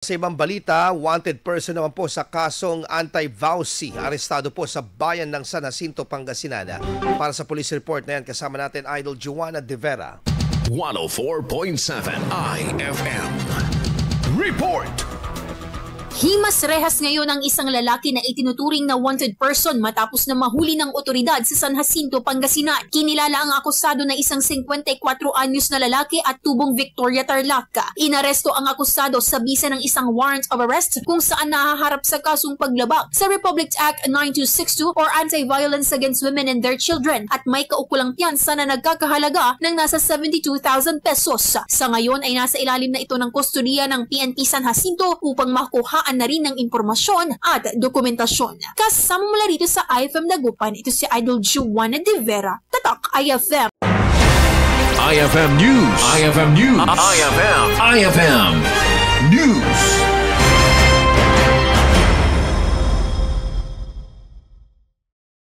Sa ibang balita, wanted person naman po sa kasong anti-vowsy. Arestado po sa bayan ng San Jacinto, Pangasinan. Para sa police report na yan, kasama natin Idol Joanna De Vera. 104.7 IFM. Report! Himas rehas ngayon ang isang lalaki na itinuturing na wanted person matapos na mahuli ng otoridad sa San Jacinto, Pangasinan. Kinilala ang akusado na isang 54 anyos na lalaki at tubong Victoria Tarlac. Inaresto ang akusado sa bisa ng isang warrant of arrest kung saan nahaharap sa kasong paglabag sa Republic Act 9262 or Anti-Violence Against Women and Their Children at may kaukulang piyansa na nagkakahalaga ng nasa 72,000 pesos. Sa ngayon ay nasa ilalim na ito ng kustodiya ng PNP San Jacinto upang makuhaan na rin ng impormasyon at dokumentasyon. Kasama mula rito sa IFM Dagupan, ito si Idol Joanna De Vera, Tatak IFM. IFM News. IFM News. IFM News.